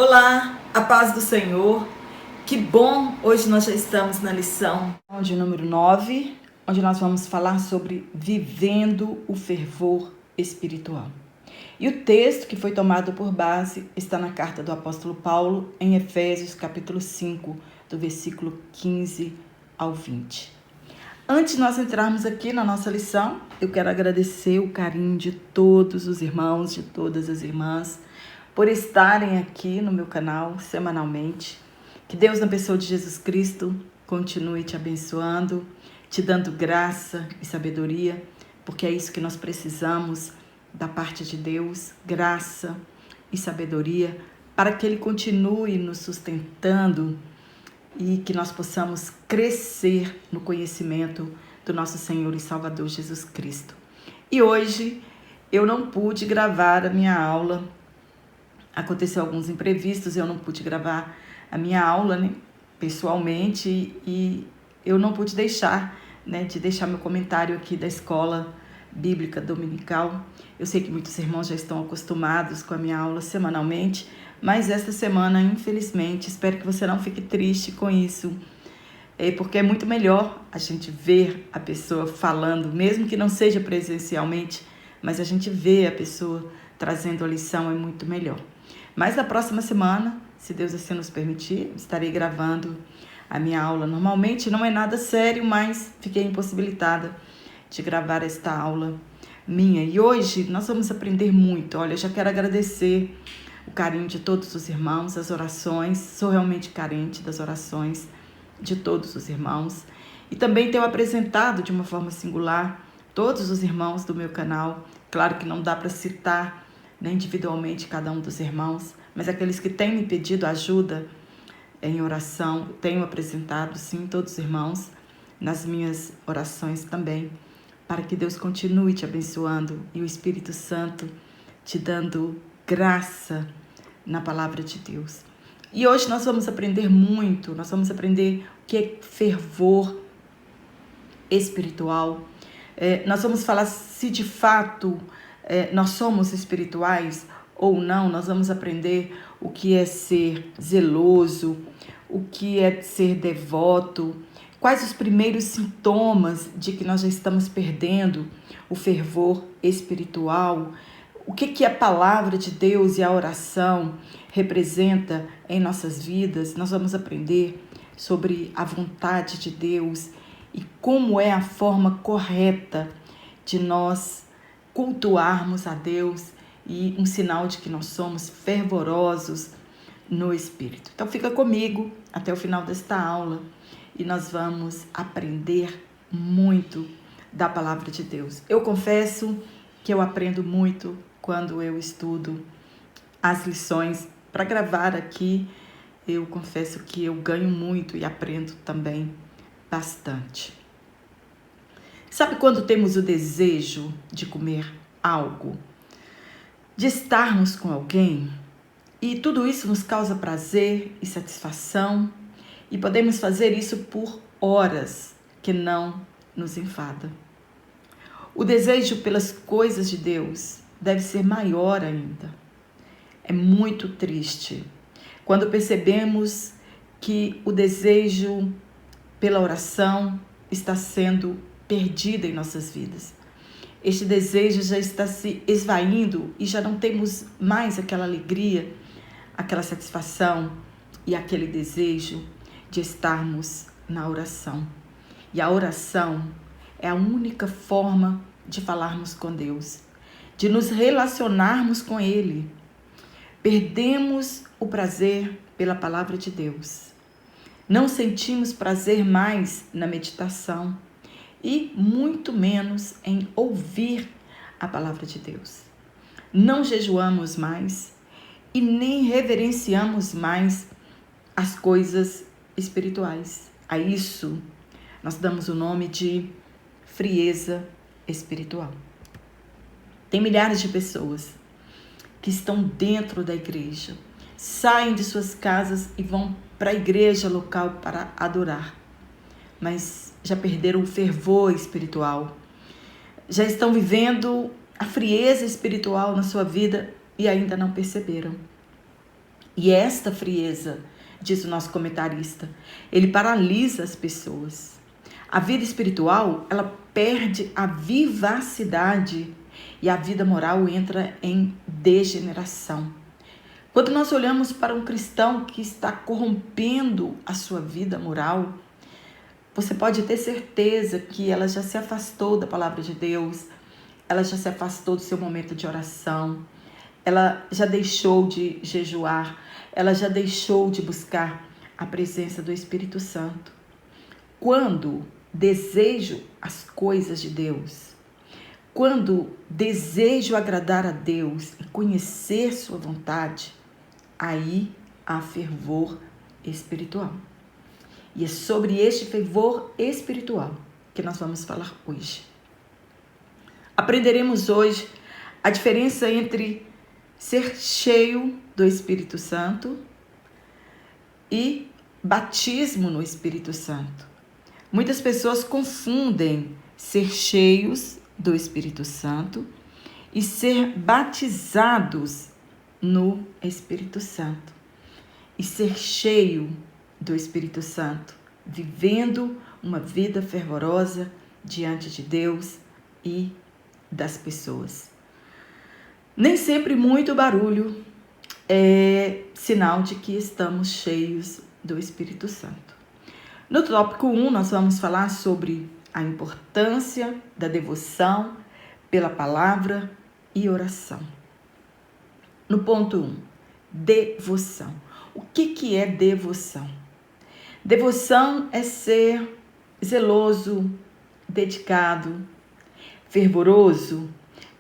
Olá, a paz do Senhor. Que bom! Hoje nós já estamos na lição de número 9, onde nós vamos falar sobre vivendo o fervor espiritual. E o texto que foi tomado por base está na carta do apóstolo Paulo, em Efésios, capítulo 5, do versículo 15 ao 20. Antes de nós entrarmos aqui na nossa lição, eu quero agradecer o carinho de todos os irmãos, de todas as irmãs, por estarem aqui no meu canal semanalmente. Que Deus, na pessoa de Jesus Cristo, continue te abençoando, te dando graça e sabedoria, porque é isso que nós precisamos da parte de Deus, graça e sabedoria, para que Ele continue nos sustentando e que nós possamos crescer no conhecimento do nosso Senhor e Salvador Jesus Cristo. E hoje eu não pude gravar a minha aula. Aconteceu alguns imprevistos, eu não pude gravar a minha aula, né, pessoalmente, e eu não pude deixar meu comentário aqui da escola bíblica dominical. Eu sei que muitos irmãos já estão acostumados com a minha aula semanalmente, mas esta semana, infelizmente, espero que você não fique triste com isso, porque é muito melhor a gente ver a pessoa falando, mesmo que não seja presencialmente, mas a gente vê a pessoa trazendo a lição, é muito melhor. Mas na próxima semana, se Deus assim nos permitir, estarei gravando a minha aula. Normalmente não é nada sério, mas fiquei impossibilitada de gravar esta aula minha. E hoje nós vamos aprender muito. Olha, eu já quero agradecer o carinho de todos os irmãos, as orações. Sou realmente carente das orações de todos os irmãos. E também tenho apresentado de uma forma singular todos os irmãos do meu canal. Claro que não dá para citar individualmente cada um dos irmãos, mas aqueles que têm me pedido ajuda em oração, tenho apresentado, sim, todos os irmãos nas minhas orações também, para que Deus continue te abençoando e o Espírito Santo te dando graça na palavra de Deus. E hoje nós vamos aprender muito, nós vamos aprender o que é fervor espiritual. Nós vamos falar se de fato nós somos espirituais ou não. Nós vamos aprender o que é ser zeloso, o que é ser devoto, quais os primeiros sintomas de que nós já estamos perdendo o fervor espiritual, o que a palavra de Deus e a oração representa em nossas vidas. Nós vamos aprender sobre a vontade de Deus e como é a forma correta de nós cultuarmos a Deus e um sinal de que nós somos fervorosos no Espírito. Então fica comigo até o final desta aula e nós vamos aprender muito da palavra de Deus. Eu confesso que eu aprendo muito quando eu estudo as lições para gravar aqui. Eu confesso que eu ganho muito e aprendo também bastante. Sabe quando temos o desejo de comer algo, de estarmos com alguém, e tudo isso nos causa prazer e satisfação, e podemos fazer isso por horas, que não nos enfada. O desejo pelas coisas de Deus deve ser maior ainda. É muito triste quando percebemos que o desejo pela oração está sendo perdida em nossas vidas. Este desejo já está se esvaindo e já não temos mais aquela alegria, aquela satisfação e aquele desejo de estarmos na oração. E a oração é a única forma de falarmos com Deus, de nos relacionarmos com Ele. Perdemos o prazer pela palavra de Deus. Não sentimos prazer mais na meditação e muito menos em ouvir a palavra de Deus. Não jejuamos mais e nem reverenciamos mais as coisas espirituais. A isso nós damos o nome de frieza espiritual. Tem milhares de pessoas que estão dentro da igreja, saem de suas casas e vão para a igreja local para adorar, mas já perderam o fervor espiritual, já estão vivendo a frieza espiritual na sua vida e ainda não perceberam. E esta frieza, diz o nosso comentarista, ele paralisa as pessoas. A vida espiritual, ela perde a vivacidade e a vida moral entra em degeneração. Quando nós olhamos para um cristão que está corrompendo a sua vida moral, você pode ter certeza que ela já se afastou da palavra de Deus, ela já se afastou do seu momento de oração, ela já deixou de jejuar, ela já deixou de buscar a presença do Espírito Santo. Quando desejo as coisas de Deus, quando desejo agradar a Deus e conhecer sua vontade, aí há fervor espiritual. E é sobre este fervor espiritual que nós vamos falar hoje. Aprenderemos hoje a diferença entre ser cheio do Espírito Santo e batismo no Espírito Santo. Muitas pessoas confundem ser cheios do Espírito Santo e ser batizados no Espírito Santo. E ser cheio do Espírito Santo, vivendo uma vida fervorosa diante de Deus e das pessoas. Nem sempre muito barulho é sinal de que estamos cheios do Espírito Santo. No tópico 1, nós vamos falar sobre a importância da devoção pela palavra e oração. No ponto 1, devoção. O que é devoção? Devoção é ser zeloso, dedicado. Fervoroso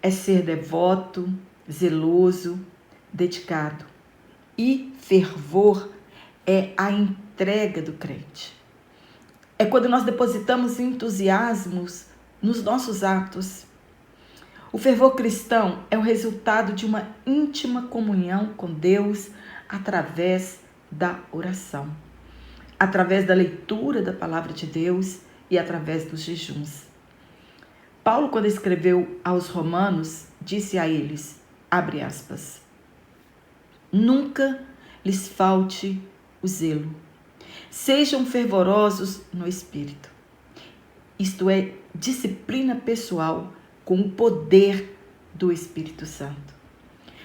é ser devoto, zeloso, dedicado. E fervor é a entrega do crente. É quando nós depositamos entusiasmos nos nossos atos. O fervor cristão é o resultado de uma íntima comunhão com Deus através da oração, através da leitura da palavra de Deus e através dos jejuns. Paulo, quando escreveu aos Romanos, disse a eles, abre aspas, nunca lhes falte o zelo. Sejam fervorosos no espírito. Isto é, disciplina pessoal com o poder do Espírito Santo.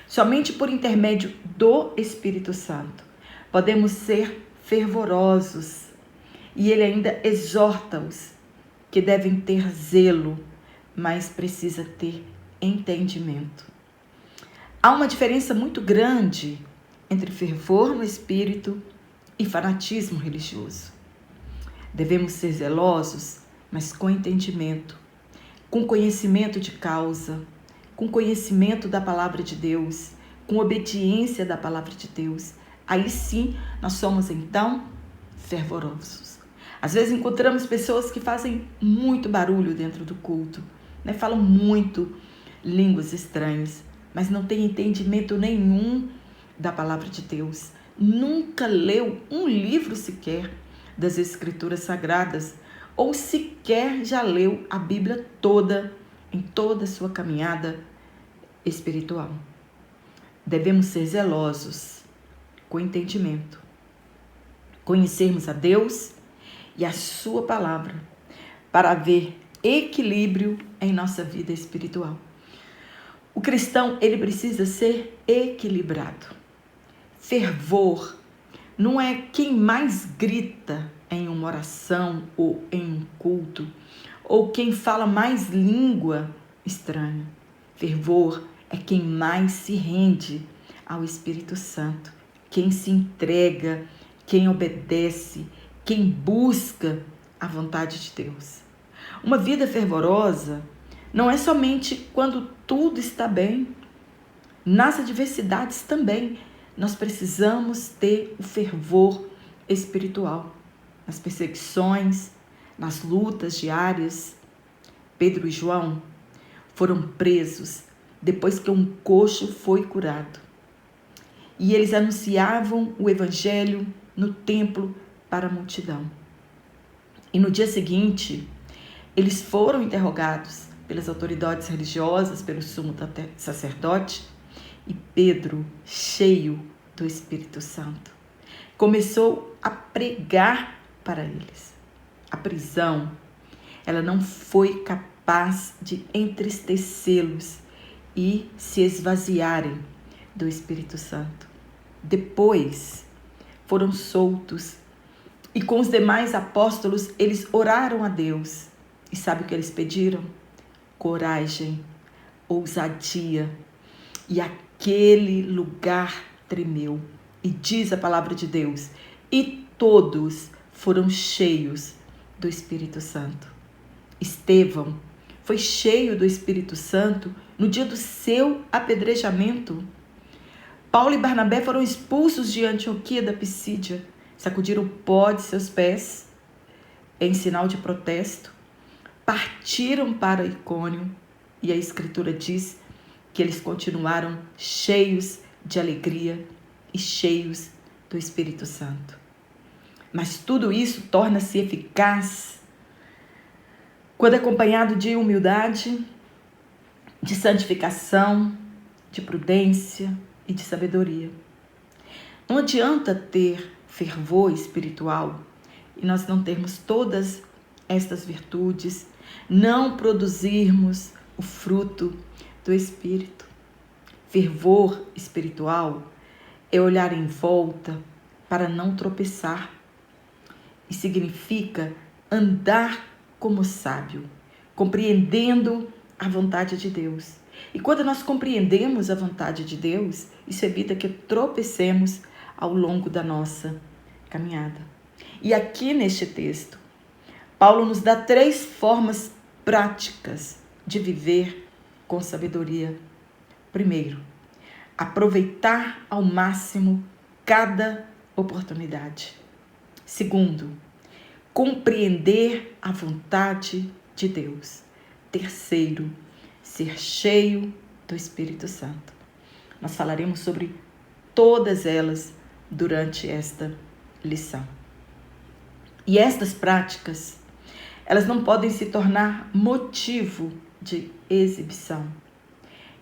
Somente por intermédio do Espírito Santo podemos ser fervorosos. E ele ainda exorta-os que devem ter zelo, mas precisa ter entendimento. Há uma diferença muito grande entre fervor no espírito e fanatismo religioso. Devemos ser zelosos, mas com entendimento, com conhecimento de causa, com conhecimento da palavra de Deus, com obediência da palavra de Deus. Aí sim, nós somos então fervorosos. Às vezes encontramos pessoas que fazem muito barulho dentro do culto, falam muito línguas estranhas, mas não têm entendimento nenhum da palavra de Deus. Nunca leu um livro sequer das Escrituras Sagradas, ou sequer já leu a Bíblia toda, em toda a sua caminhada espiritual. Devemos ser zelosos, com entendimento, conhecermos a Deus e a sua palavra, para haver equilíbrio em nossa vida espiritual. O cristão, ele precisa ser equilibrado. Fervor não é quem mais grita em uma oração ou em um culto, ou quem fala mais língua estranha. Fervor é quem mais se rende ao Espírito Santo, quem se entrega, quem obedece, quem busca a vontade de Deus. Uma vida fervorosa não é somente quando tudo está bem. Nas adversidades também nós precisamos ter o fervor espiritual. Nas perseguições, nas lutas diárias. Pedro e João foram presos depois que um coxo foi curado. E eles anunciavam o evangelho no templo para a multidão. E no dia seguinte, eles foram interrogados pelas autoridades religiosas, pelo sumo sacerdote, e Pedro, cheio do Espírito Santo. Começou a pregar para eles. A prisão, ela não foi capaz de entristecê-los e se esvaziarem do Espírito Santo. Depois foram soltos e com os demais apóstolos eles oraram a Deus. E sabe o que eles pediram? Coragem, ousadia. E aquele lugar tremeu. E diz a palavra de Deus, e todos foram cheios do Espírito Santo. Estevão foi cheio do Espírito Santo no dia do seu apedrejamento. Paulo e Barnabé foram expulsos de Antioquia da Pisídia, sacudiram o pó de seus pés em sinal de protesto, partiram para Icônio e a Escritura diz que eles continuaram cheios de alegria e cheios do Espírito Santo. Mas tudo isso torna-se eficaz quando acompanhado de humildade, de santificação, de prudência e de sabedoria. Não adianta ter fervor espiritual e nós não termos todas estas virtudes, não produzirmos o fruto do Espírito. Fervor espiritual é olhar em volta para não tropeçar e significa andar como sábio, compreendendo a vontade de Deus. E quando nós compreendemos a vontade de Deus, isso evita que tropecemos ao longo da nossa caminhada. E aqui neste texto, Paulo nos dá 3 formas práticas de viver com sabedoria. Primeiro, aproveitar ao máximo cada oportunidade. Segundo, compreender a vontade de Deus. Terceiro, ser cheio do Espírito Santo. Nós falaremos sobre todas elas durante esta lição. E estas práticas, elas não podem se tornar motivo de exibição.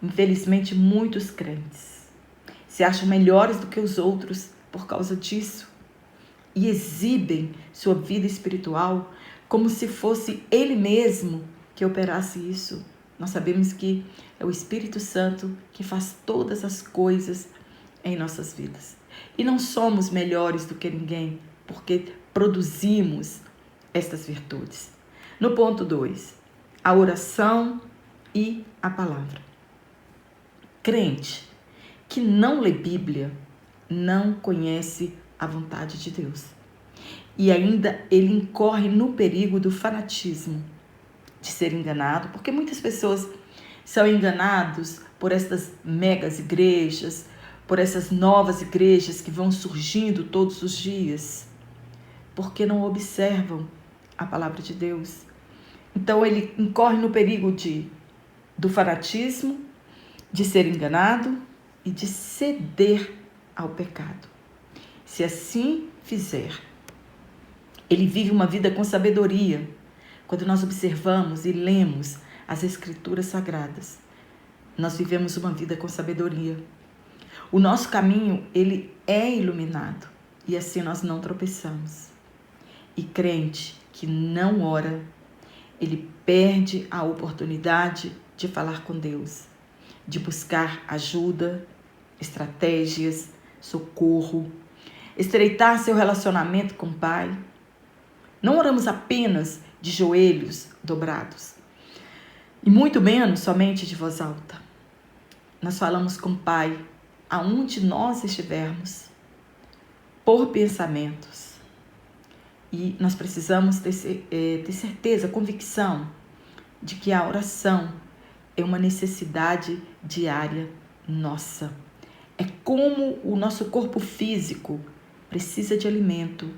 Infelizmente, muitos crentes se acham melhores do que os outros por causa disso e exibem sua vida espiritual como se fosse Ele mesmo que operasse isso. Nós sabemos que é o Espírito Santo que faz todas as coisas em nossas vidas. E não somos melhores do que ninguém, porque produzimos estas virtudes. No ponto 2, a oração e a palavra. Crente que não lê Bíblia não conhece a vontade de Deus. E ainda ele incorre no perigo do fanatismo, de ser enganado, porque muitas pessoas são enganados por estas megas igrejas, por essas novas igrejas que vão surgindo todos os dias, porque não observam a palavra de Deus. Então ele incorre no perigo do fanatismo, de ser enganado e de ceder ao pecado. Se assim fizer, ele vive uma vida com sabedoria. Quando nós observamos e lemos as Escrituras Sagradas, nós vivemos uma vida com sabedoria. O nosso caminho, ele é iluminado e assim nós não tropeçamos. E crente que não ora, ele perde a oportunidade de falar com Deus, de buscar ajuda, estratégias, socorro, estreitar seu relacionamento com o Pai. Não oramos apenas de joelhos dobrados, e muito menos somente de voz alta. Nós falamos com o Pai aonde nós estivermos, por pensamentos. E nós precisamos ter certeza, convicção de que a oração é uma necessidade diária nossa. É como o nosso corpo físico precisa de alimento,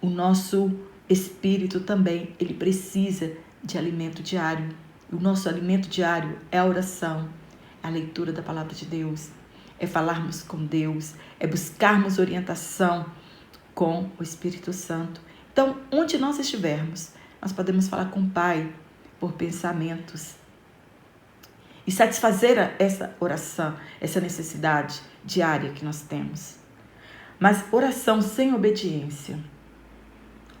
o nosso espírito também, ele precisa de alimento diário. O nosso alimento diário é a oração, é a leitura da palavra de Deus, é falarmos com Deus, é buscarmos orientação com o Espírito Santo. Então, onde nós estivermos, nós podemos falar com o Pai por pensamentos. e satisfazer essa oração, essa necessidade diária que nós temos. Mas oração sem obediência,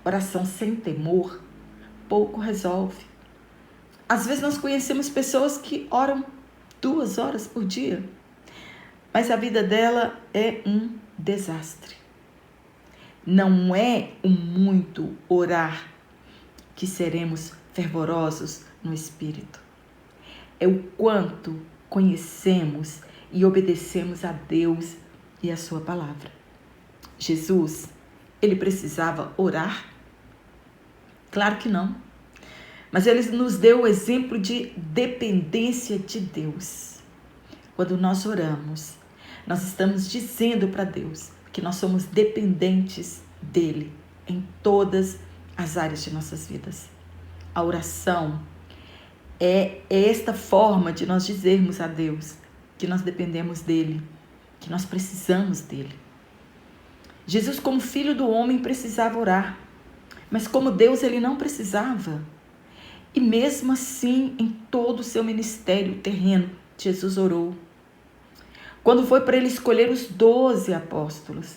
oração sem temor, pouco resolve. Às vezes nós conhecemos pessoas que oram 2 horas por dia, mas a vida dela é um desastre. Não é o muito orar que seremos fervorosos no Espírito. É o quanto conhecemos e obedecemos a Deus e a sua palavra. Jesus, ele precisava orar? Claro que não. Mas ele nos deu o exemplo de dependência de Deus. Quando nós oramos, nós estamos dizendo para Deus que nós somos dependentes dele em todas as áreas de nossas vidas. A oração é esta forma de nós dizermos a Deus que nós dependemos dele, que nós precisamos dele. Jesus, como filho do homem, precisava orar, mas como Deus, ele não precisava. E mesmo assim, em todo o seu ministério terreno, Jesus orou. Quando foi para ele escolher os 12 apóstolos,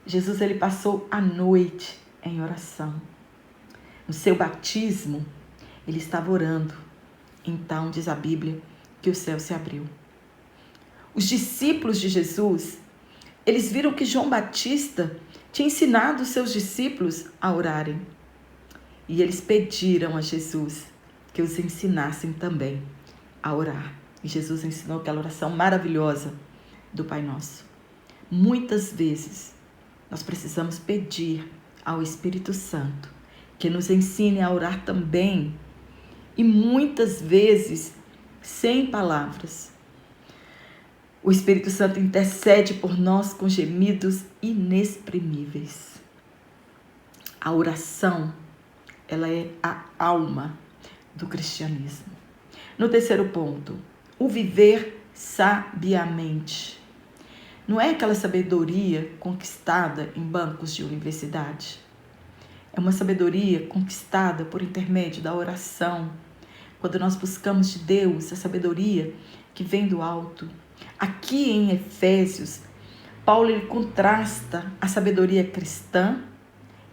Jesus, ele passou a noite em oração. No seu batismo, ele estava orando. Então, diz a Bíblia, que o céu se abriu. Os discípulos de Jesus, eles viram que João Batista tinha ensinado os seus discípulos a orarem. E eles pediram a Jesus que os ensinassem também a orar. E Jesus ensinou aquela oração maravilhosa do Pai Nosso. Muitas vezes, nós precisamos pedir ao Espírito Santo que nos ensine a orar também. E muitas vezes, sem palavras. O Espírito Santo intercede por nós com gemidos inexprimíveis. A oração, ela é a alma do cristianismo. No terceiro ponto, o viver sabiamente. Não é aquela sabedoria conquistada em bancos de universidade. É uma sabedoria conquistada por intermédio da oração. Quando nós buscamos de Deus a sabedoria que vem do alto. Aqui em Efésios, Paulo ele contrasta a sabedoria cristã,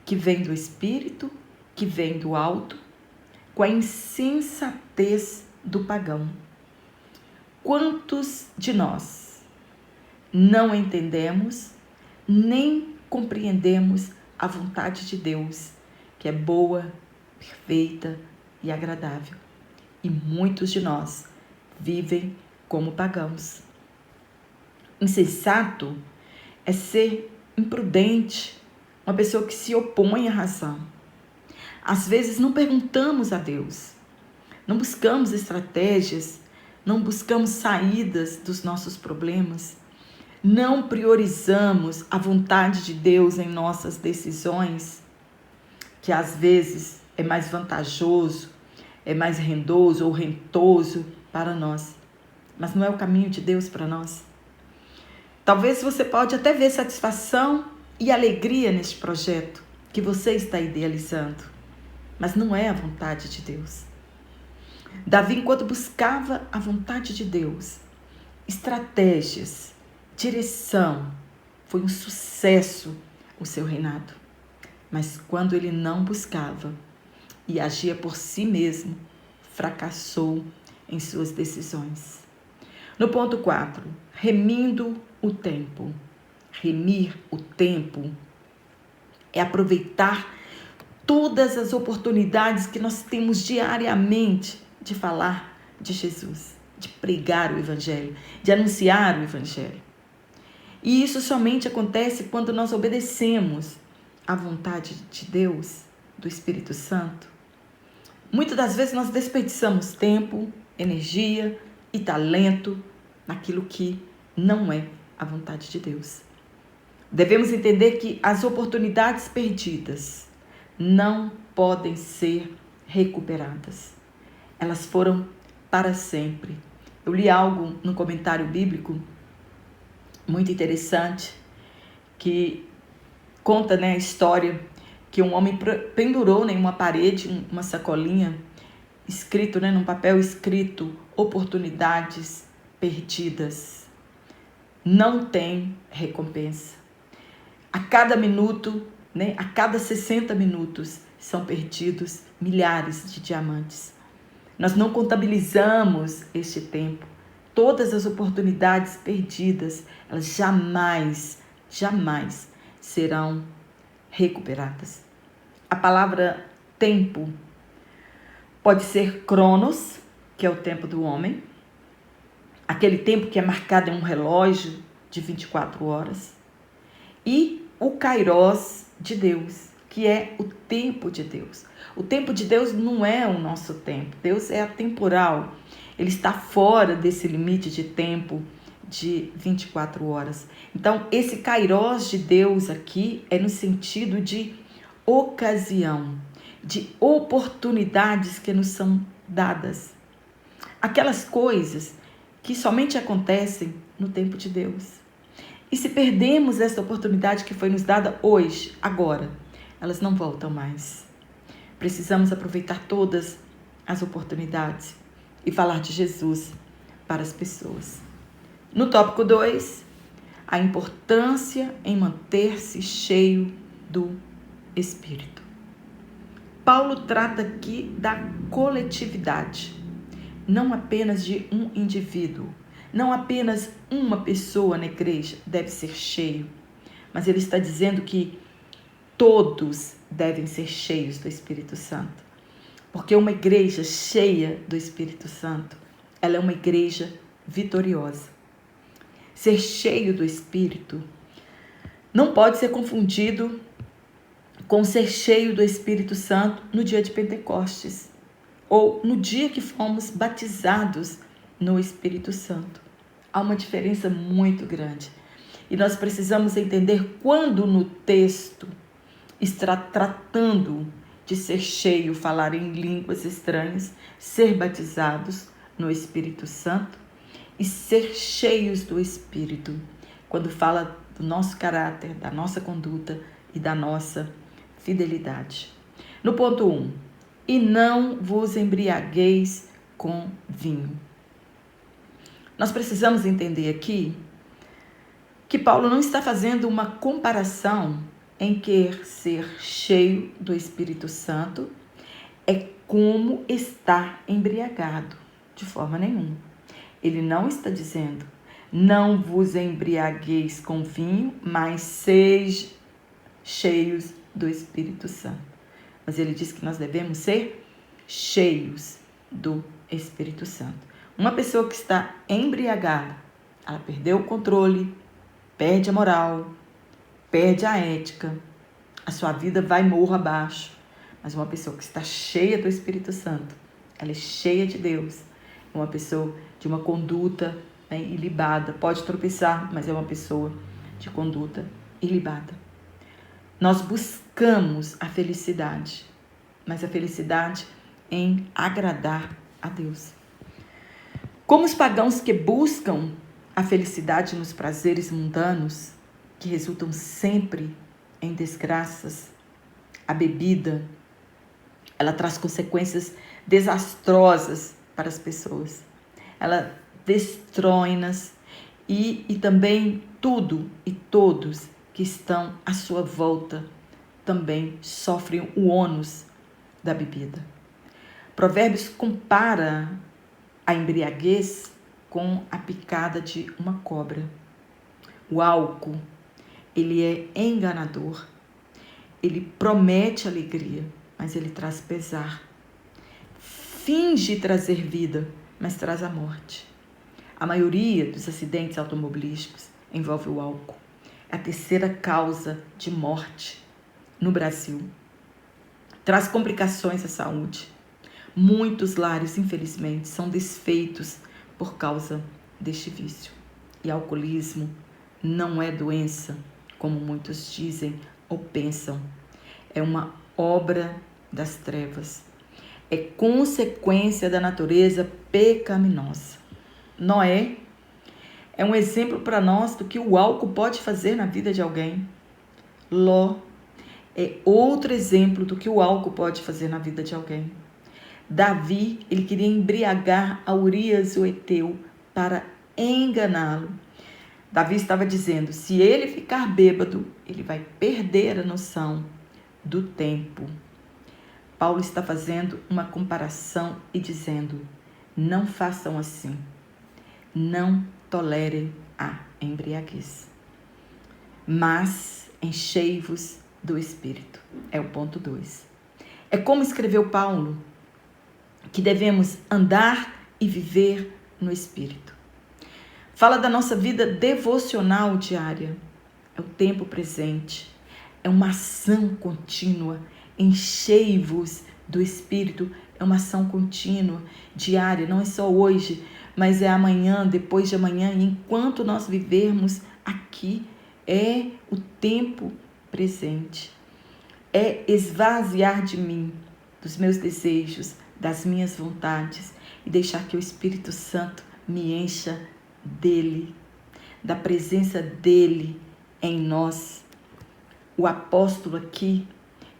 que vem do Espírito, que vem do alto, com a insensatez do pagão. Quantos de nós não entendemos, nem compreendemos a vontade de Deus, que é boa, perfeita e agradável? E muitos de nós vivem como pagãos. Insensato é ser imprudente, uma pessoa que se opõe à razão. Às vezes não perguntamos a Deus, não buscamos estratégias, não buscamos saídas dos nossos problemas, não priorizamos a vontade de Deus em nossas decisões, que às vezes é mais vantajoso, é mais rendoso ou rentoso para nós, mas não é o caminho de Deus para nós. Talvez você pode até ver satisfação e alegria neste projeto que você está idealizando, mas não é a vontade de Deus. Davi, enquanto buscava a vontade de Deus, estratégias, direção, foi um sucesso o seu reinado. Mas quando ele não buscava e agia por si mesmo, fracassou em suas decisões. No ponto 4, remindo o tempo. Remir o tempo é aproveitar todas as oportunidades que nós temos diariamente de falar de Jesus, de pregar o Evangelho, de anunciar o Evangelho. E isso somente acontece quando nós obedecemos à vontade de Deus, do Espírito Santo. Muitas das vezes nós desperdiçamos tempo, energia e talento naquilo que não é a vontade de Deus. Devemos entender que as oportunidades perdidas não podem ser recuperadas. Elas foram para sempre. Eu li algo no comentário bíblico muito interessante que conta, a história que um homem pendurou em uma parede, uma sacolinha, escrito, num papel escrito, oportunidades perdidas. Não tem recompensa. A cada minuto, a cada 60 minutos, são perdidos milhares de diamantes. Nós não contabilizamos este tempo. Todas as oportunidades perdidas, elas jamais serão recuperadas. A palavra tempo pode ser cronos, que é o tempo do homem, aquele tempo que é marcado em um relógio de 24 horas, e o kairos de Deus, que é o tempo de Deus. O tempo de Deus não é o nosso tempo. Deus é atemporal. Ele está fora desse limite de tempo de 24 horas. Então, esse kairos de Deus aqui é no sentido de ocasião, de oportunidades que nos são dadas. Aquelas coisas que somente acontecem no tempo de Deus. E se perdemos essa oportunidade que foi nos dada hoje, agora, elas não voltam mais. Precisamos aproveitar todas as oportunidades e falar de Jesus para as pessoas. No tópico 2, a importância em manter-se cheio do Espírito. Paulo trata aqui da coletividade, não apenas de um indivíduo, não apenas uma pessoa na igreja deve ser cheio, mas ele está dizendo que todos devem ser cheios do Espírito Santo. Porque uma igreja cheia do Espírito Santo, ela é uma igreja vitoriosa. Ser cheio do Espírito não pode ser confundido com ser cheio do Espírito Santo no dia de Pentecostes ou no dia que fomos batizados no Espírito Santo. Há uma diferença muito grande. E nós precisamos entender quando no texto está tratando de ser cheio, falar em línguas estranhas, ser batizados no Espírito Santo e ser cheios do Espírito, quando fala do nosso caráter, da nossa conduta e da nossa fidelidade. No ponto 1, e não vos embriagueis com vinho. Nós precisamos entender aqui que Paulo não está fazendo uma comparação em querer ser cheio do Espírito Santo é como estar embriagado, de forma nenhuma. Ele não está dizendo, não vos embriagueis com vinho, mas sejam cheios do Espírito Santo. Mas ele diz que nós devemos ser cheios do Espírito Santo. Uma pessoa que está embriagada, ela perdeu o controle, perde a moral, perde a ética, a sua vida vai morro abaixo. Mas uma pessoa que está cheia do Espírito Santo, ela é cheia de Deus, é uma pessoa de uma conduta ilibada, pode tropeçar, mas é uma pessoa de conduta ilibada. Nós buscamos a felicidade, mas a felicidade em agradar a Deus. Como os pagãos que buscam a felicidade nos prazeres mundanos, que resultam sempre em desgraças, a bebida, ela traz consequências desastrosas para as pessoas. Ela destrói-nas e também tudo e todos que estão à sua volta também sofrem o ônus da bebida. Provérbios compara a embriaguez com a picada de uma cobra. O álcool, ele é enganador. Ele promete alegria, mas ele traz pesar. Finge trazer vida, mas traz a morte. A maioria dos acidentes automobilísticos envolve o álcool. É a terceira causa de morte no Brasil. Traz complicações à saúde. Muitos lares, infelizmente, são desfeitos por causa deste vício. E alcoolismo não é doença, como muitos dizem ou pensam. É uma obra das trevas. É consequência da natureza pecaminosa. Noé é um exemplo para nós do que o álcool pode fazer na vida de alguém. Ló é outro exemplo do que o álcool pode fazer na vida de alguém. Davi, ele queria embriagar a Urias o Heteu para enganá-lo. Davi estava dizendo, se ele ficar bêbado, ele vai perder a noção do tempo. Paulo está fazendo uma comparação e dizendo, não façam assim, não tolerem a embriaguez, mas enchei-vos do Espírito. É o ponto 2. É como escreveu Paulo, que devemos andar e viver no Espírito. Fala da nossa vida devocional diária. É o tempo presente. É uma ação contínua. Enchei-vos do Espírito. É uma ação contínua, diária. Não é só hoje, mas é amanhã, depois de amanhã. E enquanto nós vivermos aqui, é o tempo presente. É esvaziar de mim, dos meus desejos, das minhas vontades e deixar que o Espírito Santo me encha dele, da presença dele em nós. O apóstolo aqui,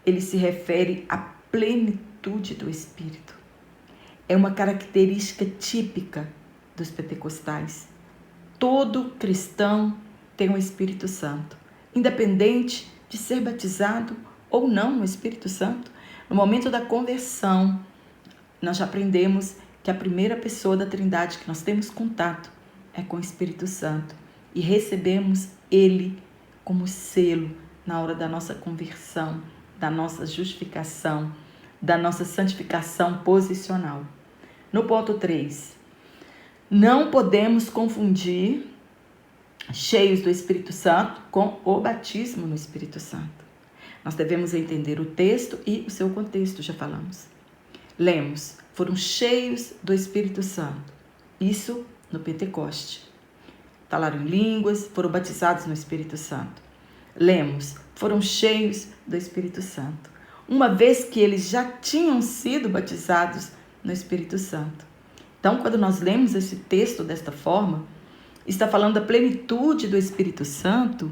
ele se refere à plenitude do Espírito. É uma característica típica dos pentecostais. Todo cristão tem o Espírito Santo, independente de ser batizado ou não no Espírito Santo. No momento da conversão, nós já aprendemos que a primeira pessoa da Trindade que nós temos contato é com o Espírito Santo e recebemos ele como selo na hora da nossa conversão, da nossa justificação, da nossa santificação posicional. No ponto 3, não podemos confundir cheios do Espírito Santo com o batismo no Espírito Santo. Nós devemos entender o texto e o seu contexto, já falamos. Lemos, foram cheios do Espírito Santo. Isso no Pentecoste. Falaram em línguas, foram batizados no Espírito Santo. Lemos, foram cheios do Espírito Santo. Uma vez que eles já tinham sido batizados no Espírito Santo. Então, quando nós lemos esse texto desta forma, está falando da plenitude do Espírito Santo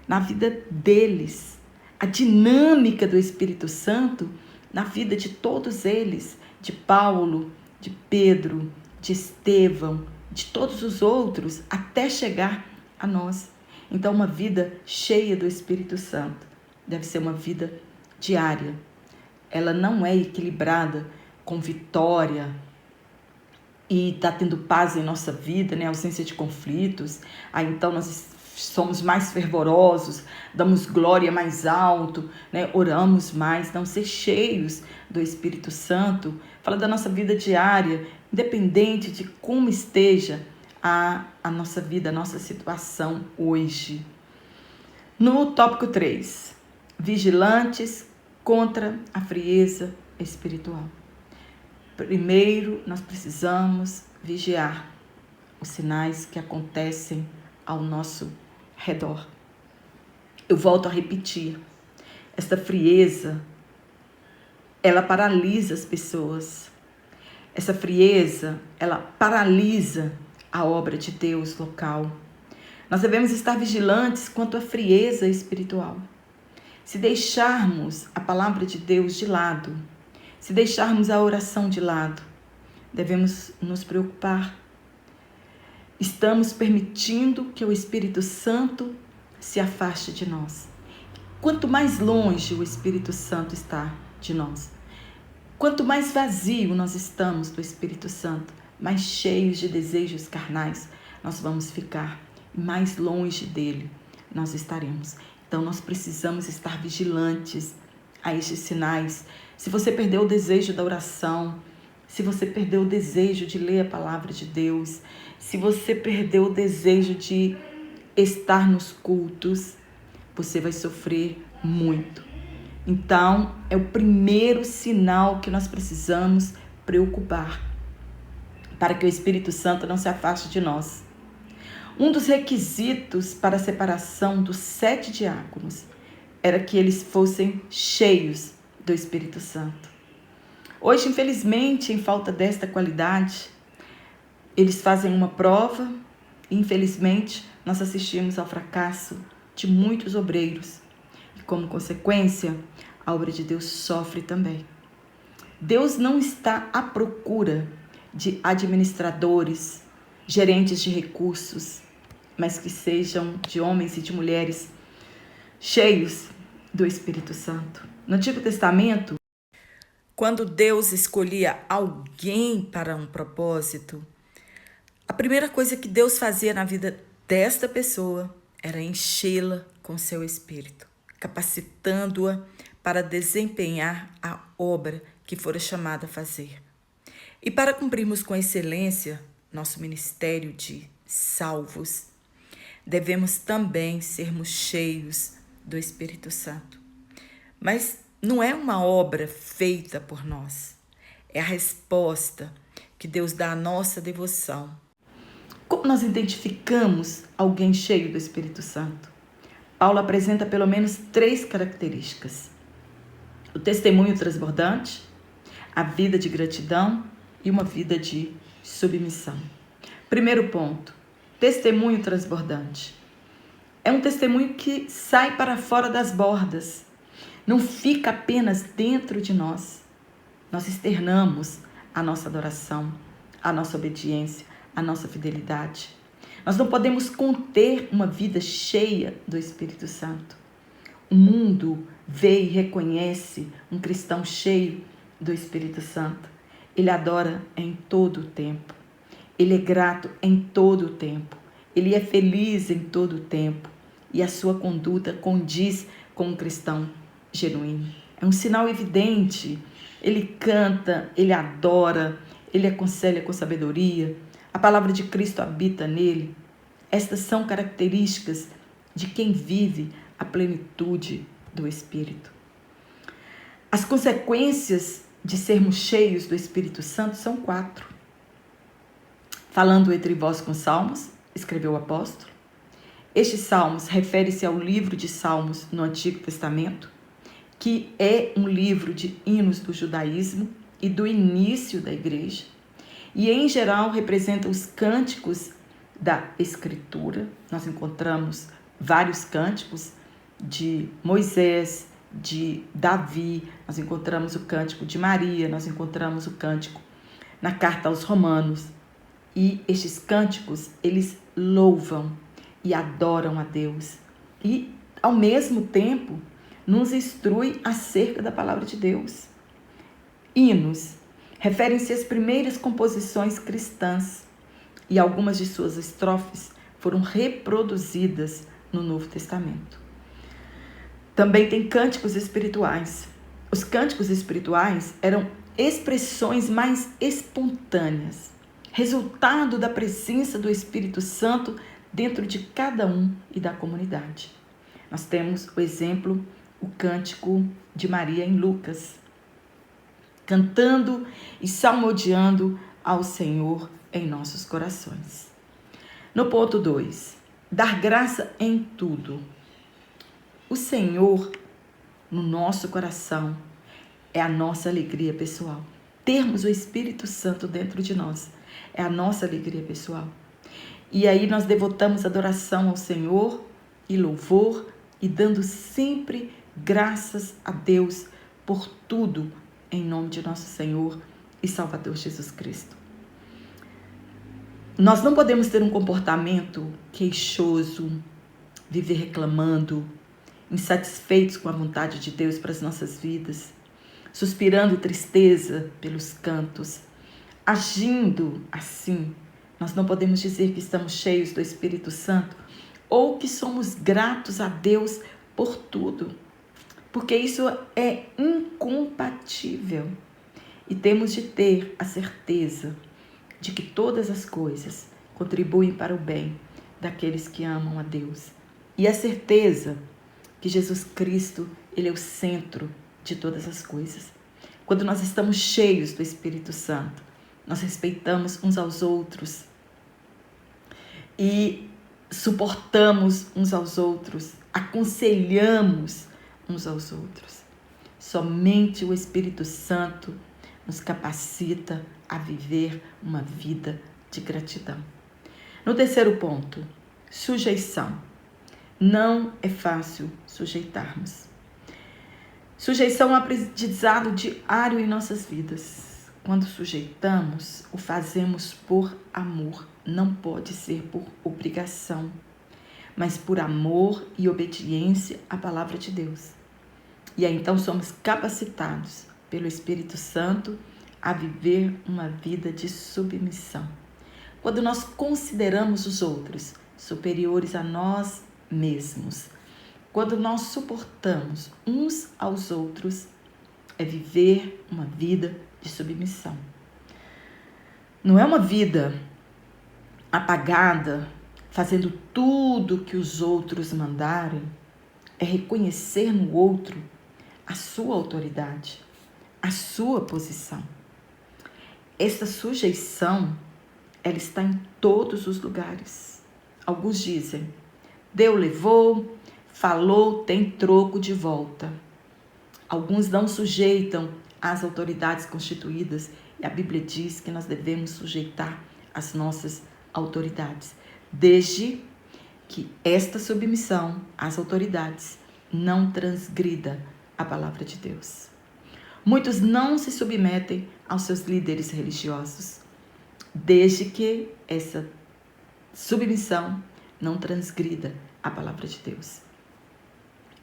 na vida deles. A dinâmica do Espírito Santo na vida de todos eles, de Paulo, de Pedro, de Estevão, de todos os outros, até chegar a nós. Então, uma vida cheia do Espírito Santo deve ser uma vida diária. Ela não é equilibrada com vitória e está tendo paz em nossa vida, né? Ausência de conflitos. Aí então nós somos mais fervorosos, damos glória mais alto, né? Oramos mais, não ser cheios do Espírito Santo. Fala da nossa vida diária, independente de como esteja a nossa vida, a nossa situação hoje. No tópico 3, vigilantes contra a frieza espiritual. Primeiro, nós precisamos vigiar os sinais que acontecem ao nosso redor. Eu volto a repetir, esta frieza, ela paralisa as pessoas. Essa frieza, ela paralisa a obra de Deus local. Nós devemos estar vigilantes quanto à frieza espiritual. Se deixarmos a palavra de Deus de lado, se deixarmos a oração de lado, devemos nos preocupar. Estamos permitindo que o Espírito Santo se afaste de nós. Quanto mais longe o Espírito Santo está de nós, quanto mais vazio nós estamos do Espírito Santo, mais cheios de desejos carnais nós vamos ficar, e mais longe dele nós estaremos. Então nós precisamos estar vigilantes a estes sinais. Se você perdeu o desejo da oração, se você perdeu o desejo de ler a palavra de Deus, se você perdeu o desejo de estar nos cultos, você vai sofrer muito. Então, é o primeiro sinal que nós precisamos preocupar, para que o Espírito Santo não se afaste de nós. Um dos requisitos para a separação dos 7 diáconos era que eles fossem cheios do Espírito Santo. Hoje, infelizmente, em falta desta qualidade, eles fazem uma prova e, infelizmente, nós assistimos ao fracasso de muitos obreiros. E, como consequência, a obra de Deus sofre também. Deus não está à procura de administradores, gerentes de recursos, mas que sejam de homens e de mulheres cheios do Espírito Santo. No Antigo Testamento, quando Deus escolhia alguém para um propósito, a primeira coisa que Deus fazia na vida desta pessoa era enchê-la com seu Espírito, capacitando-a para desempenhar a obra que fora chamada a fazer. E para cumprirmos com excelência nosso ministério de salvos, devemos também sermos cheios do Espírito Santo. Mas não é uma obra feita por nós, é a resposta que Deus dá à nossa devoção. Como nós identificamos alguém cheio do Espírito Santo? Paulo apresenta pelo menos 3 características: o testemunho transbordante, a vida de gratidão e uma vida de submissão. Primeiro ponto, testemunho transbordante. É um testemunho que sai para fora das bordas, não fica apenas dentro de nós. Nós externamos a nossa adoração, a nossa obediência, a nossa fidelidade. Nós não podemos conter uma vida cheia do Espírito Santo. O mundo vê e reconhece um cristão cheio do Espírito Santo. Ele adora em todo o tempo. Ele é grato em todo o tempo. Ele é feliz em todo o tempo. E a sua conduta condiz com um cristão genuíno. É um sinal evidente. Ele canta, ele adora, ele aconselha com sabedoria. A palavra de Cristo habita nele. Estas são características de quem vive a plenitude do Espírito. As consequências de sermos cheios do Espírito Santo são 4. Falando entre vós com salmos, escreveu o apóstolo. Estes salmos referem-se ao livro de Salmos no Antigo Testamento, que é um livro de hinos do judaísmo e do início da igreja, e em geral representa os cânticos da Escritura. Nós encontramos vários cânticos de Moisés, de Davi, nós encontramos o cântico de Maria, nós encontramos o cântico na carta aos Romanos. E estes cânticos, eles louvam e adoram a Deus. E, ao mesmo tempo, nos instrui acerca da palavra de Deus. Hinos referem-se às primeiras composições cristãs e algumas de suas estrofes foram reproduzidas no Novo Testamento. Também tem cânticos espirituais. Os cânticos espirituais eram expressões mais espontâneas, resultado da presença do Espírito Santo dentro de cada um e da comunidade. Nós temos o exemplo, o cântico de Maria em Lucas, cantando e salmodiando ao Senhor em nossos corações. No ponto 2, dar graça em tudo. O Senhor, no nosso coração, é a nossa alegria pessoal. Termos o Espírito Santo dentro de nós é a nossa alegria pessoal. E aí nós devotamos adoração ao Senhor e louvor e dando sempre graças a Deus por tudo, em nome de nosso Senhor e Salvador Jesus Cristo. Nós não podemos ter um comportamento queixoso, viver reclamando, insatisfeitos com a vontade de Deus para as nossas vidas, suspirando tristeza pelos cantos, agindo assim. Nós não podemos dizer que estamos cheios do Espírito Santo ou que somos gratos a Deus por tudo, porque isso é incompatível. E temos de ter a certeza de que todas as coisas contribuem para o bem daqueles que amam a Deus. E a certeza que Jesus Cristo, Ele é o centro de todas as coisas. Quando nós estamos cheios do Espírito Santo, nós respeitamos uns aos outros e suportamos uns aos outros, aconselhamos uns aos outros. Somente o Espírito Santo nos capacita a viver uma vida de gratidão. No terceiro ponto, sujeição. Não é fácil sujeitarmos. Sujeição é um aprendizado diário em nossas vidas. Quando sujeitamos, o fazemos por amor. Não pode ser por obrigação, mas por amor e obediência à palavra de Deus. E aí então somos capacitados pelo Espírito Santo a viver uma vida de submissão. Quando nós consideramos os outros superiores a nós mesmos, quando nós suportamos uns aos outros, é viver uma vida de submissão. Não é uma vida apagada, fazendo tudo que os outros mandarem, é reconhecer no outro a sua autoridade, a sua posição. Essa sujeição, ela está em todos os lugares. Alguns dizem, deu, levou, falou, tem troco de volta. Alguns não sujeitam às autoridades constituídas e a Bíblia diz que nós devemos sujeitar as nossas autoridades, desde que esta submissão às autoridades não transgrida a palavra de Deus. Muitos não se submetem aos seus líderes religiosos, desde que essa submissão não transgrida a palavra de Deus.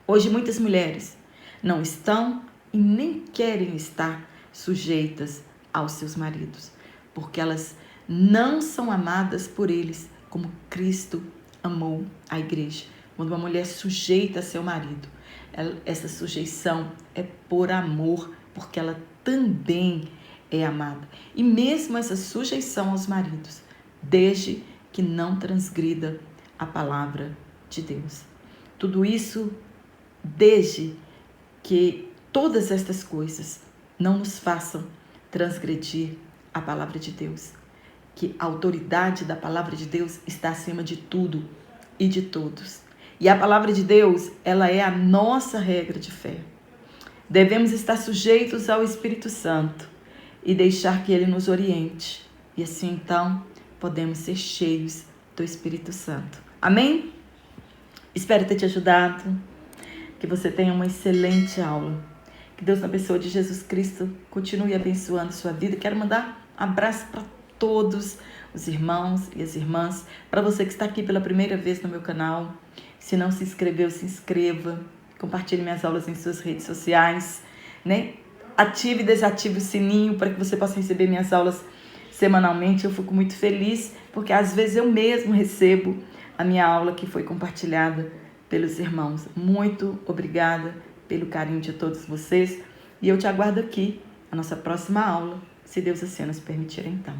Hoje muitas mulheres não estão e nem querem estar sujeitas aos seus maridos, porque elas não são amadas por eles como Cristo amou a igreja. Quando uma mulher sujeita a seu marido, essa sujeição é por amor, porque ela também é amada. E mesmo essa sujeição aos maridos, desde que não transgrida a palavra de Deus. Tudo isso desde que todas estas coisas não nos façam transgredir a palavra de Deus. Que a autoridade da palavra de Deus está acima de tudo e de todos. E a palavra de Deus, ela é a nossa regra de fé. Devemos estar sujeitos ao Espírito Santo e deixar que ele nos oriente. E assim, então, podemos ser cheios do Espírito Santo. Amém? Espero ter te ajudado. Que você tenha uma excelente aula. Que Deus, na pessoa de Jesus Cristo, continue abençoando sua vida. Quero mandar um abraço para todos os irmãos e as irmãs. Para você que está aqui pela primeira vez no meu canal, se não se inscreveu, se inscreva. Compartilhe minhas aulas em suas redes sociais, né? Ative e desative o sininho para que você possa receber minhas aulas semanalmente. Eu fico muito feliz, porque às vezes eu mesmo recebo a minha aula que foi compartilhada pelos irmãos. Muito obrigada pelo carinho de todos vocês. E eu te aguardo aqui, a nossa próxima aula, se Deus assim nos permitir então.